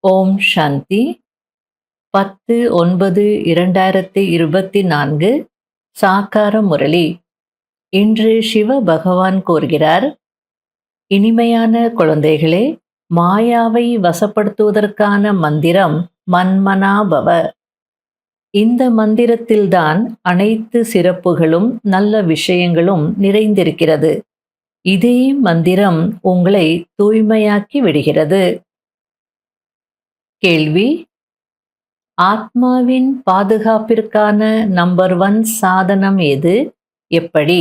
ஓம் சாந்தி 10/9/2024 சாக்கார முரளி. இன்று சிவ பகவான் கூறுகிறார், இனிமையான குழந்தைகளே, மாயாவை வசப்படுத்துவதற்கான மந்திரம் மன்மனாபவ. இந்த மந்திரத்தில்தான் அனைத்து சிறப்புகளும் நல்ல விஷயங்களும் நிறைந்திருக்கிறது. இதே மந்திரம் உங்களை தூய்மையாக்கி விடுகிறது. கேள்வி: ஆத்மாவின் பாதுகாப்பிற்கான நம்பர் 1 சாதனம் எது, எப்படி?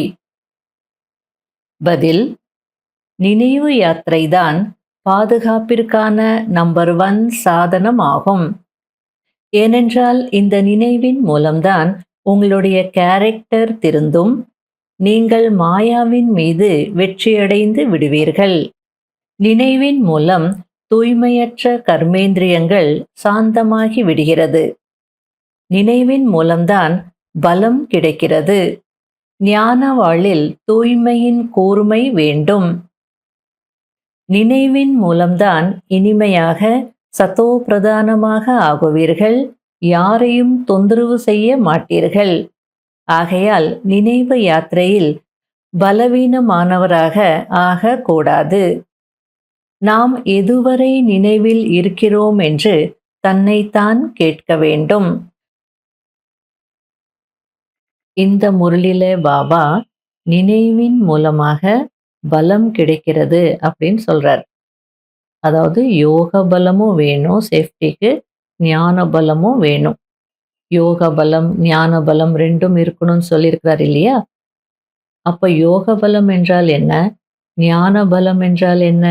பதில்: நினைவு யாத்திரைதான் பாதுகாப்பிற்கான நம்பர் 1 சாதனம் ஆகும். ஏனென்றால் இந்த நினைவின் மூலம்தான் உங்களுடைய கேரக்டர் திருந்தும், நீங்கள் மாயாவின் மீது வெற்றியடைந்து விடுவீர்கள். நினைவின் மூலம் தூய்மையற்ற கர்மேந்திரியங்கள் சாந்தமாகி விடுகிறது. நினைவின் மூலம்தான் பலம் கிடைக்கிறது. ஞான வாளில் தூய்மையின் கூர்மை வேண்டும். நினைவின் மூலம்தான் இனிமையாக சத்தோ பிரதானமாக ஆகுவீர்கள். யாரையும் தொந்தரவு செய்ய மாட்டீர்கள். ஆகையால் நினைவு யாத்திரையில் பலவீனமானவராக ஆகக்கூடாது. நாம் எதுவரை நினைவில் இருக்கிறோம் என்று தன்னைத்தான் கேட்க வேண்டும். இந்த முரளில பாபா நினைவின் மூலமாக பலம் கிடைக்கிறது அப்படின்னு சொல்றார். அதாவது யோக பலமும் வேணும், சேஃப்டிக்கு ஞான பலமும் வேணும். யோக பலம் ஞான பலம் ரெண்டும் இருக்கணும்னு சொல்லியிருக்கிறார் இல்லையா? அப்ப யோக பலம் என்றால் என்ன, ஞான பலம் என்றால் என்ன?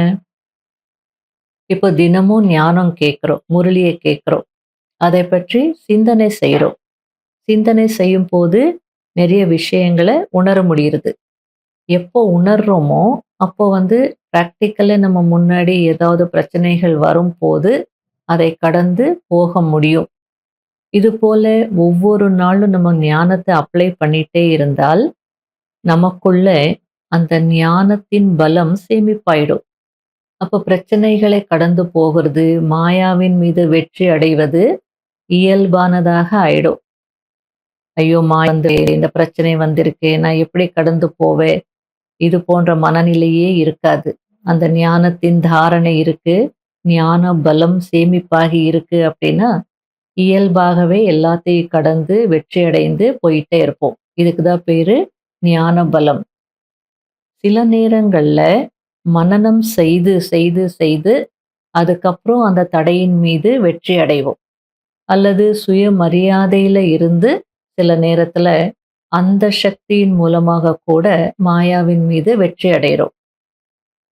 இப்போ தினமும் ஞானம் கேட்குறோம், முரளியை கேட்குறோம், அதை பற்றி சிந்தனை செய்கிறோம். சிந்தனை செய்யும் போது நிறைய விஷயங்களை உணர முடியுது. எப்போ உணர்றோமோ அப்போ ப்ராக்டிக்கலாக நம்ம முன்னாடி ஏதாவது பிரச்சனைகள் வரும்போது அதை கடந்து போக முடியும். இது போல ஒவ்வொரு நாளும் நம்ம ஞானத்தை அப்ளை பண்ணிட்டே இருந்தால் நமக்குள்ள அந்த ஞானத்தின் பலம் சேமிப்பாயிடும். அப்போ பிரச்சனைகளை கடந்து போகிறது, மாயாவின் மீது வெற்றி அடைவது இயல்பானதாக ஆயிடும். ஐயோ இந்த பிரச்சனை வந்திருக்கு, நான் எப்படி கடந்து போவேன், இது போன்ற மனநிலையே இருக்காது. அந்த ஞானத்தின் தாரணை இருக்கு, ஞான பலம் சேமிப்பாகி இருக்கு அப்படின்னா இயல்பாகவே எல்லாத்தையும் கடந்து வெற்றி அடைந்து போயிட்டே இருப்போம். இதுக்கு தான் பேரு ஞான பலம். சில நேரங்கள்ல மனனம் செய்து செய்து செய்து அதுக்கப்புறம் அந்த தடையின் மீது வெற்றி அடைவோம். அல்லது சுயமரியாதையில இருந்து சில நேரத்துல அந்த சக்தியின் மூலமாக கூட மாயாவின் மீது வெற்றி அடைகிறோம்.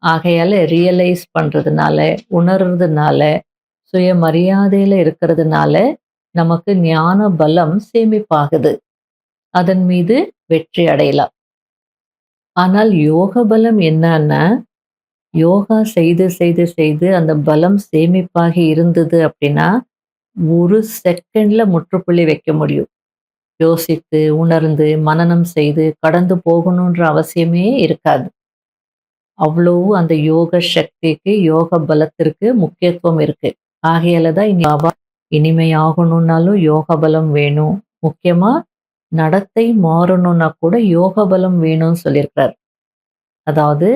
ஆகையால ரியலைஸ் பண்றதுனால, உணர்றதுனால, சுயமரியாதையில இருக்கிறதுனால நமக்கு ஞான பலம் சேமிப்பாகுது. அதன் மீது வெற்றி அடையலாம். ஆனால் யோக பலம் என்னன்னா, யோகா செய்து செய்து செய்து அந்த பலம் சேமிப்பாகி இருந்தது அப்படின்னா ஒரு செகண்ட்ல முற்றுப்புள்ளி வைக்க முடியும். யோசித்து உணர்ந்து மனனம் செய்து கடந்து போகணுன்ற அவசியமே இருக்காது. அவ்வளவு அந்த யோக சக்திக்கு, யோக பலத்திற்கு முக்கியத்துவம் இருக்கு. ஆகையால தான் இனிமையாகணும்னாலும் யோக பலம் வேணும். முக்கியமா நடத்தை மாறணும்னா கூட யோக பலம் வேணும்னு சொல்லியிருக்கிறார். அதாவது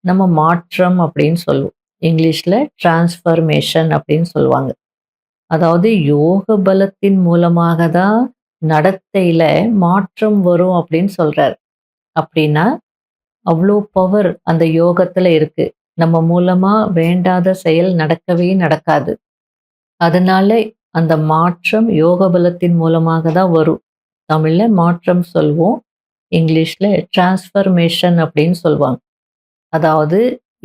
நம்ம மாற்றம் அப்படின்னு சொல்லுவோம். இங்கிலீஷ்ல டிரான்ஸ்ஃபர்மேஷன் அப்படின்னு சொல்லுவாங்க. அதாவது யோக பலத்தின் மூலமாக தான் நடத்தையில மாற்றம் வரும் அப்படின்னு சொல்றார். அப்படின்னா அவ்வளோ பவர் அந்த யோகத்துல இருக்கு. நம்ம மூலமா வேண்டாத செயல் நடக்கவே நடக்காது. அதனால அந்த மாற்றம் யோக பலத்தின் மூலமாக தான் வரும். தமிழ்ல மாற்றம் சொல்வோம், இங்கிலீஷ்ல டிரான்ஸ்ஃபர்மேஷன் அப்படின்னு சொல்லுவாங்க. அதாவது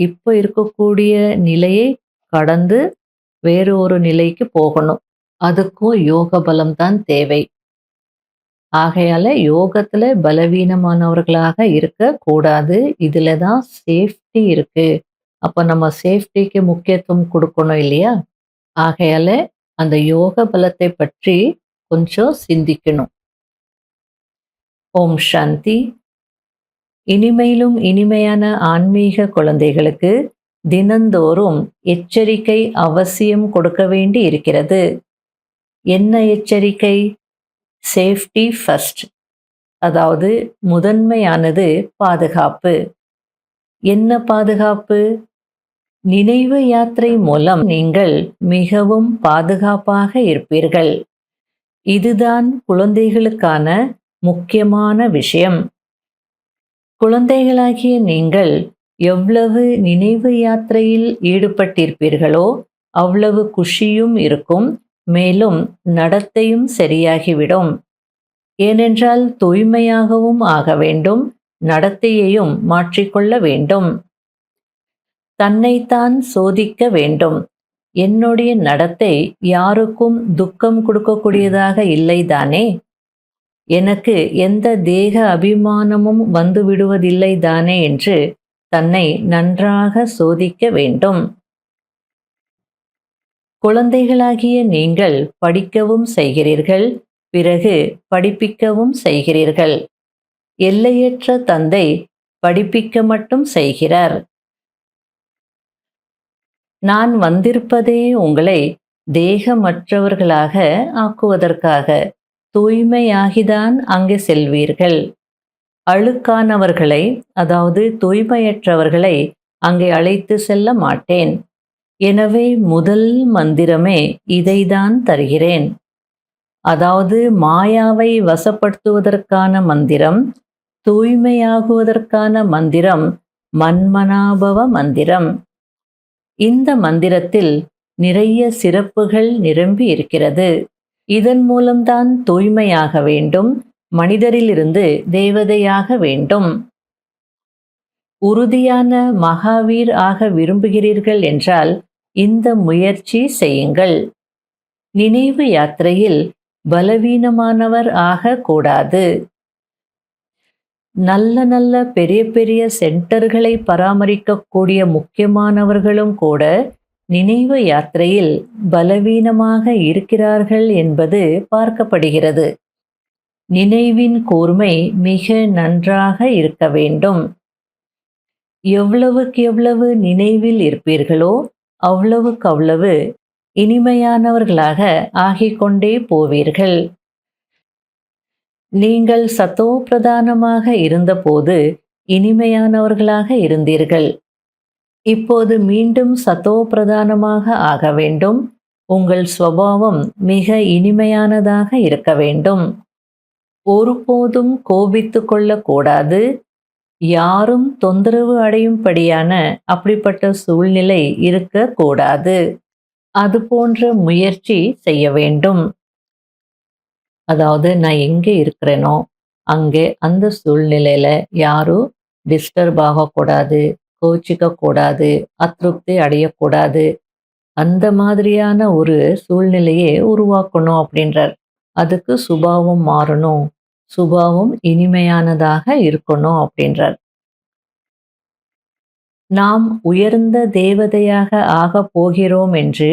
இப்போ இருக்கக்கூடிய நிலையை கடந்து வேறு ஒரு நிலைக்கு போகணும். அதுக்கும் யோக பலம் தான் தேவை. ஆகையால யோகத்துல பலவீனமானவர்களாக இருக்கக்கூடாது. இதுல தான் சேஃப்டி இருக்கு. அப்ப நம்ம சேஃப்டிக்கு முக்கியத்துவம் கொடுக்கணும் இல்லையா? ஆகையால அந்த யோக பலத்தை பற்றி கொஞ்சம் சிந்திக்கணும். ஓம் சாந்தி. இனிமையிலும் இனிமையான ஆன்மீக குழந்தைகளுக்கு தினந்தோறும் எச்சரிக்கை அவசியம் கொடுக்க வேண்டி இருக்கிறது. என்ன எச்சரிக்கை? Safety first. அதாவது முதன்மையானது பாதுகாப்பு. என்ன பாதுகாப்பு? நினைவு யாத்திரை மூலம் நீங்கள் மிகவும் பாதுகாப்பாக இருப்பீர்கள். இதுதான் குழந்தைகளுக்கான முக்கியமான விஷயம். குழந்தைகளாகிய நீங்கள் எவ்வளவு நினைவு யாத்திரையில் ஈடுபட்டிருப்பீர்களோ அவ்வளவு குஷியும் இருக்கும், மேலும் நடத்தையும் சரியாகிவிடும். ஏனென்றால் தூய்மையாகவும் ஆக வேண்டும், நடத்தையையும் மாற்றிக்கொள்ள வேண்டும். தன்னைத்தான் சோதிக்க வேண்டும். என்னுடைய நடத்தை யாருக்கும் துக்கம் கொடுக்கக்கூடியதாக இல்லைதானே? எனக்கு எந்த தேக அபிமானமும் வந்து விடுவதில்லை தானே என்று தன்னை நன்றாக சோதிக்க வேண்டும். குழந்தைகளாகிய நீங்கள் படிக்கவும் செய்கிறீர்கள், பிறகு படிப்பிக்கவும் செய்கிறீர்கள். எல்லையற்ற தந்தை படிப்பிக்க மட்டும் செய்கிறார். நான் வந்திருப்பதே உங்களை தேகமற்றவர்களாக ஆக்குவதற்காக. தூய்மையாகிதான் அங்கே செல்வீர்கள். அழுக்கானவர்களை, அதாவது தூய்மையற்றவர்களை அங்கே அழைத்து செல்ல மாட்டேன். எனவே முதல் மந்திரமே இதைதான் தருகிறேன். அதாவது மாயாவை வசப்படுத்துவதற்கான மந்திரம், தூய்மையாகுவதற்கான மந்திரம் மன்மனாபவ மந்திரம். இந்த மந்திரத்தில் நிறைய சிறப்புகள் நிரம்பி இருக்கிறது. இதன் மூலம்தான் தூய்மையாக வேண்டும், மனிதரிலிருந்து தேவதையாக வேண்டும். உறுதியான மகாவீர் ஆக விரும்புகிறீர்கள் என்றால் இந்த முயற்சி செய்யுங்கள். நினைவு யாத்திரையில் பலவீனமானவர் ஆகக்கூடாது. நல்ல நல்ல பெரிய பெரிய சென்டர்களை பராமரிக்கக்கூடிய முக்கியமானவர்களும் கூட நினைவு யாத்திரையில் பலவீனமாக இருக்கிறார்கள் என்பது பார்க்கப்படுகிறது. நினைவின் கூர்மை மிக நன்றாக இருக்க வேண்டும். எவ்வளவுக்கு எவ்வளவு நினைவில் இருப்பீர்களோ அவ்வளவுக்கு அவ்வளவு இனிமையானவர்களாக ஆகிக்கொண்டே போவீர்கள். நீங்கள் சத்தோ பிரதானமாக இருந்தபோது இனிமையானவர்களாக இருந்தீர்கள். இப்போது மீண்டும் சத்தோ பிரதானமாக ஆக வேண்டும். உங்கள் சுபாவம் மிக இனிமையானதாக இருக்க வேண்டும். ஒருபோதும் கோபித்து கொள்ளக்கூடாது. யாரும் தொந்தரவு அடையும்படியான அப்படிப்பட்ட சூழ்நிலை இருக்கக்கூடாது. அது போன்ற முயற்சி செய்ய வேண்டும். அதாவது நான் எங்கே இருக்கிறேனோ அங்கே அந்த சூழ்நிலையில யாரும் டிஸ்டர்ப் ஆகக்கூடாது, கோச்சிக்க கூடாது, அதிருப்தி அடையக்கூடாது. அந்த மாதிரியான ஒரு சூழ்நிலையை உருவாக்கணும் அப்படின்றார். அதுக்கு சுபாவம் மாறணும், சுபாவம் இனிமையானதாக இருக்கணும் அப்படின்றார். நாம் உயர்ந்த தேவதையாக ஆகப் போகிறோம் என்று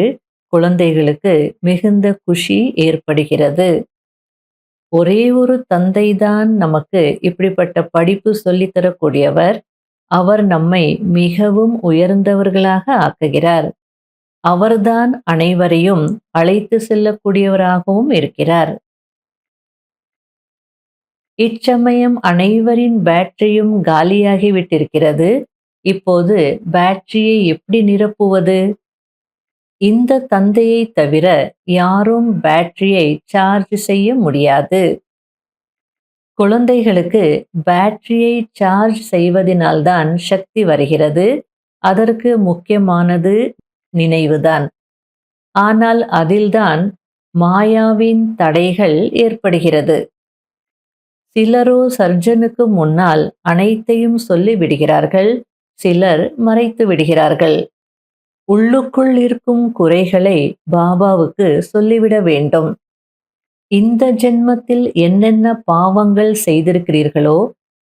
குழந்தைகளுக்கு மிகுந்த குஷி ஏற்படுகிறது. ஒரே ஒரு தந்தைதான் நமக்கு இப்படிப்பட்ட படிப்பு சொல்லித்தரக்கூடியவர். அவர் நம்மை மிகவும் உயர்ந்தவர்களாக ஆக்குகிறார். அவர்தான் அனைவரையும் அழைத்து செல்லக்கூடியவராகவும் இருக்கிறார். இச்சமயம் அனைவரின் பேட்டரியும் காலியாகிவிட்டிருக்கிறது. இப்போது பேட்டரியை எப்படி நிரப்புவது? இந்த தந்தையை தவிர யாரும் பேட்டரியை சார்ஜ் செய்ய முடியாது. குழந்தைகளுக்கு பேட்டரியை சார்ஜ் செய்வதினால்தான் சக்தி வருகிறது. அதற்கு முக்கியமானது நினைவுதான். ஆனால் அதில்தான் மாயாவின் தடைகள் ஏற்படுகிறது. சிலரோ சர்ஜனுக்கு முன்னால் அனைத்தையும் சொல்லி விடுகிறார்கள், சிலர் மறைத்து விடுகிறார்கள். உள்ளுக்குள் இருக்கும் குறைகளை பாபாவுக்கு சொல்லிவிட வேண்டும். இந்த ஜென்மத்தில் என்னென்ன பாவங்கள் செய்திருக்கிறீர்களோ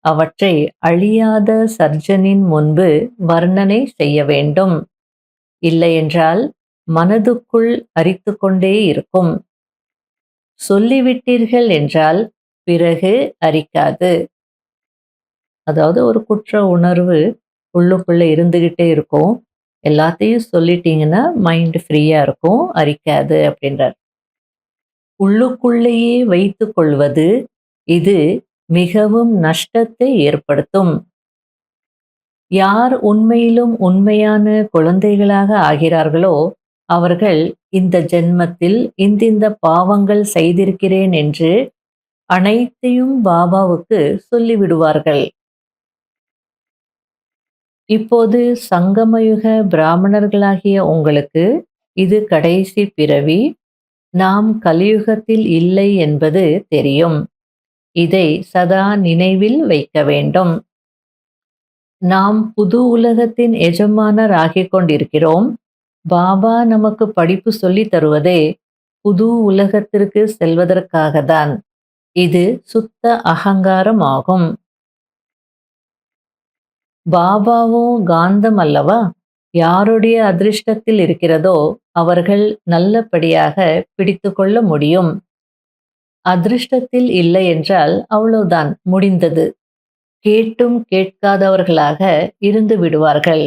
அவற்றை அழியாத சர்ஜனின் முன்பு வர்ணனை செய்ய வேண்டும். இல்லையென்றால் மனதுக்குள் அரித்து கொண்டே இருக்கும். சொல்லிவிட்டீர்கள் என்றால் பிறகு அரிக்காது. அதாவது ஒரு குற்ற உணர்வு உள்ளுக்குள்ள இருந்துகிட்டே இருக்கும். எல்லாத்தையும் சொல்லிட்டீங்கன்னா மைண்ட் ஃப்ரீயா இருக்கும், அரிக்காது அப்படின்றார். உள்ளுக்குள்ளேயே வைத்துக் கொள்வது இது மிகவும் நஷ்டத்தை ஏற்படுத்தும். யார் உண்மையிலும் உண்மையான குழந்தைகளாக ஆகிறார்களோ அவர்கள் இந்த ஜென்மத்தில் இந்திந்த பாவங்கள் செய்திருக்கிறேன் என்று அனைத்தையும் பாபாவுக்கு சொல்லிவிடுவார்கள். இப்போது சங்கமயுக பிராமணர்களாகிய உங்களுக்கு இது கடைசி பிறவி. நாம் கலியுகத்தில் இல்லை என்பது தெரியும். இதை சதா நினைவில் வைக்க வேண்டும். நாம் புது உலகத்தின் எஜமானர் ஆகிக் கொண்டிருக்கிறோம். பாபா நமக்கு படிப்பு சொல்லி தருவதே புது உலகத்திற்கு செல்வதற்காகத்தான். இது சுத்த அகங்காரம் ஆகும். பாபாவும் காந்தம் அல்லவா? யாருடைய அதிர்ஷ்டத்தில் இருக்கிறதோ அவர்கள் நல்லபடியாக பிடித்து கொள்ள முடியும். அதிர்ஷ்டத்தில் இல்லை என்றால் அவ்வளவுதான், முடிந்தது. கேட்டும் கேட்காதவர்களாக இருந்து விடுவார்கள்.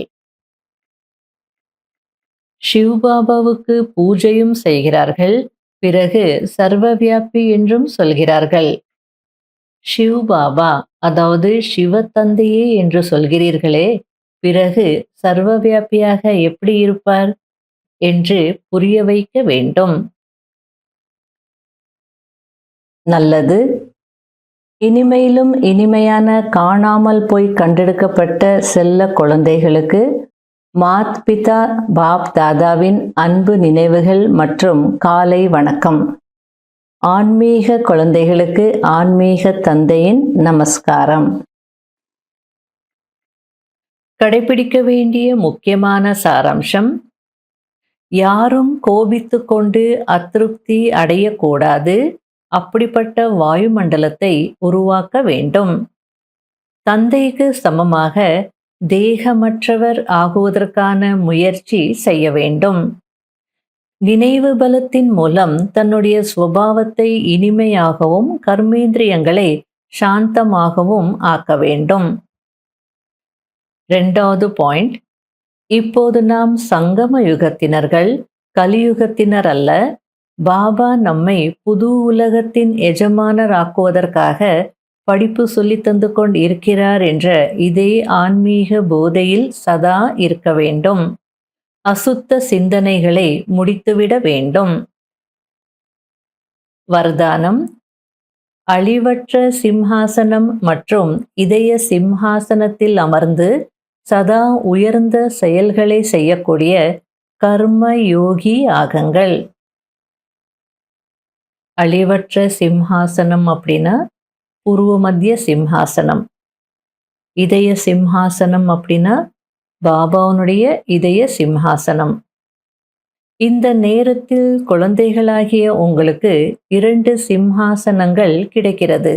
சிவ்பாபாவுக்கு பூஜையும் செய்கிறார்கள். பிறகு சர்வவியாபி என்றும் சொல்கிறார்கள். சிவ்பாபா, அதாவது சிவ தந்தையே என்று சொல்கிறீர்களே, பிறகு சர்வவியாபியாக எப்படி இருப்பார் என்று புரிய வைக்க வேண்டும். நல்லது. இனிமையிலும் இனிமையான காணாமல் போய் கண்டெடுக்கப்பட்ட செல்ல குழந்தைகளுக்கு மாத் பிதா பாப் தாதாவின் அன்பு நினைவுகள் மற்றும் காலை வணக்கம். ஆன்மீக குழந்தைகளுக்கு ஆன்மீக தந்தையின் நமஸ்காரம். கடைபிடிக்க வேண்டிய முக்கியமான சாராம்சம்: யாரும் கோபித்து கொண்டு அதிருப்தி அடையக்கூடாது. அப்படிப்பட்ட வாயுமண்டலத்தை உருவாக்க வேண்டும். தந்தைக்கு சமமாக தேகமற்றவர் ஆகுவதற்கான முயற்சி செய்ய வேண்டும். நினைவு பலத்தின் மூலம் தன்னுடைய சுபாவத்தை இனிமையாகவும் கர்மேந்திரியங்களை சாந்தமாகவும் ஆக்க வேண்டும். 2வது பாயிண்ட்: இப்போது நாம் சங்கம யுகத்தினர்கள், கலியுகத்தினர் அல்ல. பாபா நம்மை புது உலகத்தின் எஜமானர் ஆக்குவதற்காக படிப்பு சொல்லி தந்து கொண்டு இருக்கிறார் என்ற இதே ஆன்மீக போதையில் சதா இருக்க வேண்டும். அசுத்த சிந்தனைகளை முடித்துவிட வேண்டும். வரதானம்: அழிவற்ற சிம்ஹாசனம் மற்றும் இதய சிம்ஹாசனத்தில் அமர்ந்து சதா உயர்ந்த செயல்களை செய்யக்கூடிய கர்ம யோகி ஆகுங்கள். அழிவற்ற சிம்ஹாசனம் அப்படின்னா பூர்வ மத்திய சிம்ஹாசனம். இதய சிம்ஹாசனம் அப்படின்னா பாபாவுடைய இதய சிம்ஹாசனம். இந்த நேரத்தில் குழந்தைகளாகிய உங்களுக்கு 2 சிம்ஹாசனங்கள் கிடைக்கிறது.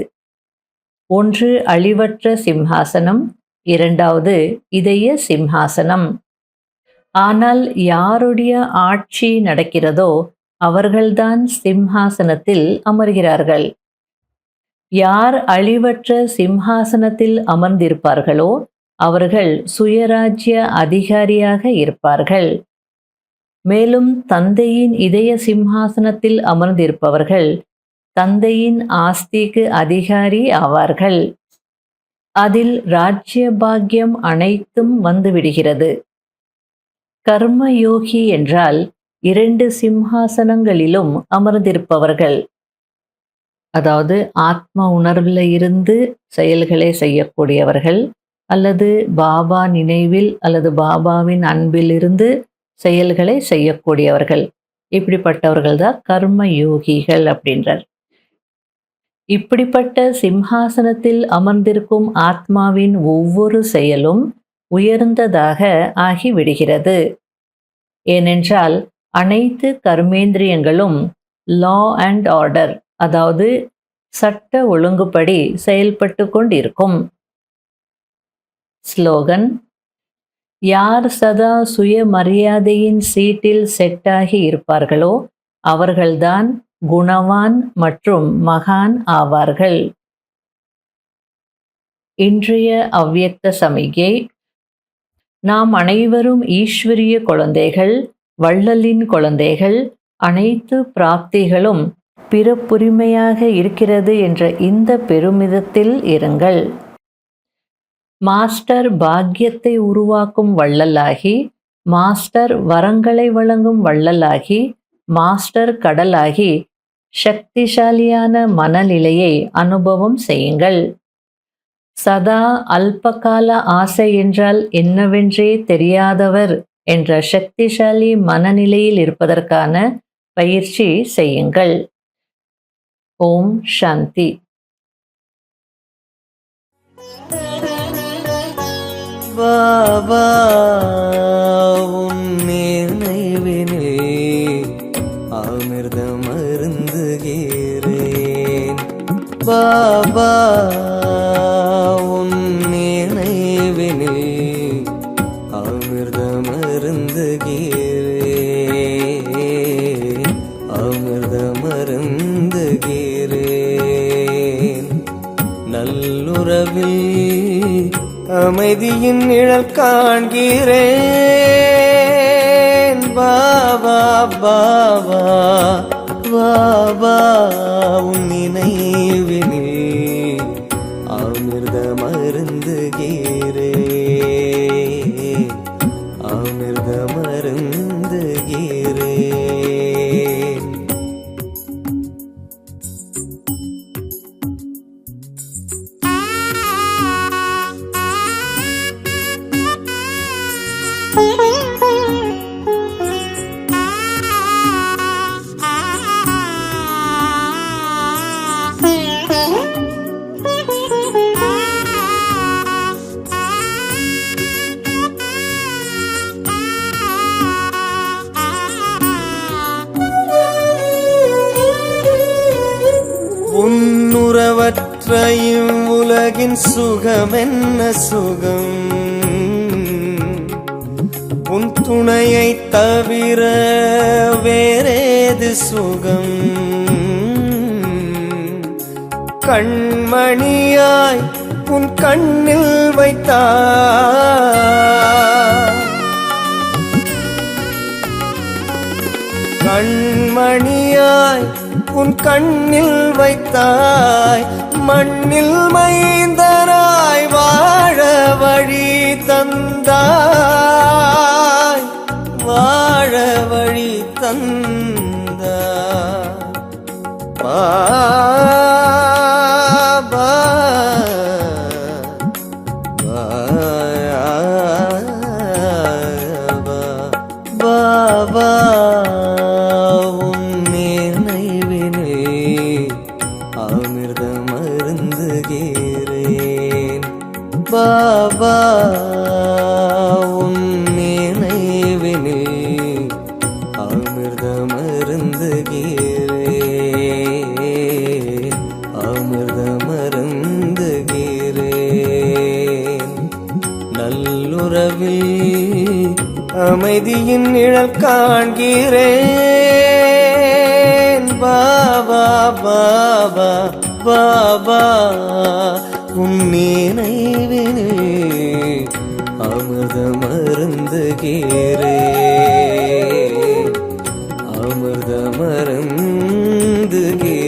ஒன்று அழிவற்ற சிம்ஹாசனம், 2வது இதய சிம்ஹாசனம். ஆனால் யாருடைய ஆட்சி நடக்கிறதோ அவர்கள்தான் சிம்ஹாசனத்தில் அமர்கிறார்கள். யார் அழிவற்ற சிம்ஹாசனத்தில் அமர்ந்திருப்பார்களோ அவர்கள் சுயராஜ்ய அதிகாரியாக இருப்பார்கள். மேலும் தந்தையின் இதய சிம்ஹாசனத்தில் அமர்ந்திருப்பவர்கள் தந்தையின் ஆஸ்திக்கு அதிகாரி ஆவார்கள். அதில் ராஜ்ய பாக்கியம் அனைத்தும் வந்துவிடுகிறது. கர்மயோகி என்றால் 2 சிம்ஹாசனங்களிலும் அமர்ந்திருப்பவர்கள். அதாவது ஆத்ம உணர்வில் இருந்து செயல்களை செய்யக்கூடியவர்கள், அல்லது பாபா நினைவில் அல்லது பாபாவின் அன்பிலிருந்து செயல்களை செய்யக்கூடியவர்கள். இப்படிப்பட்டவர்கள் தான் கர்ம யோகிகள் அப்படின்றார். இப்படிப்பட்ட சிம்ஹாசனத்தில் அமர்ந்திருக்கும் ஆத்மாவின் ஒவ்வொரு செயலும் உயர்ந்ததாக ஆகிவிடுகிறது. ஏனென்றால் அனைத்து கர்மேந்திரியங்களும் லா அண்ட் ஆர்டர், அதாவது சட்ட ஒழுங்குப்படி செயல்பட்டு கொண்டிருக்கும். ஸ்லோகன்: யார் சதா சுயமரியாதையின் சீட்டில் செட்டாகி இருப்பார்களோ அவர்கள்தான் குணவான் மற்றும் மகான் ஆவார்கள். இன்றைய அவ்யக்த சமிகை: நாம் அனைவரும் ஈஸ்வரிய குழந்தைகள், வள்ளலின் குழந்தைகள். அனைத்து பிராப்திகளும் பிறப்புரிமையாக இருக்கிறது என்ற இந்த பெருமிதத்தில் இருங்கள். மாஸ்டர் பாக்கியத்தை உருவாக்கும் வள்ளலாகி, மாஸ்டர் வரங்களை வழங்கும் வள்ளலாகி, மாஸ்டர் கடலாகி சக்திசாலியான மனநிலையை அனுபவம் செய்யுங்கள். சதா அல்பகால ஆசை என்றால் என்னவென்றே தெரியாதவர் என்ற சக்திசாலி மனநிலையில் இருப்பதற்கான பயிற்சி செய்யுங்கள். ஓம் சாந்தி. பாபா உன் நினைவினிலே அமிர்தம் அருந்துகிறேன். பாபா உன் நினைவினிலே அமிர்தம் அருந்துகிறேன். அமிர்தம் அருந்துகிறேன். நல்லுறவில் அமைதியின் நிழல் காண்கிறேன். பாபா பாபா பாபா உன் நினைவினில் அமிர்தம் அருந்துகிறேன். அமிர்தம் அருந்துகிறேன். உன்னுறவற்ற இவ்வுலகின் சுகம் என்ன சுகம்? உன் துணையை தவிர வேறேது சுகம்? கண்மணியாய் உன் கண்ணில் வைத்தாய். கண்மணியாய் உன் கண்ணில் வைத்தாய். மண்ணில் மைந்தராய் வாழ வழி தந்தாய். வாழ வழி தந்தாய். பாபா பாபா அமிர்தம் அருந்துகிறேன். பாபா உன் நினைவினில் அமிர்தம் அருந்துகிறேன். அமிர்தம் அருந்துகிறேன். நல்லுறவில் அமைதியின் நிழல் காண்கிறேன். பாபா பாபா பாபா உன் நினைவினில் அமிர்தம் அருந்துகிறேன். அமிர்தம் அருந்துகிறேன்.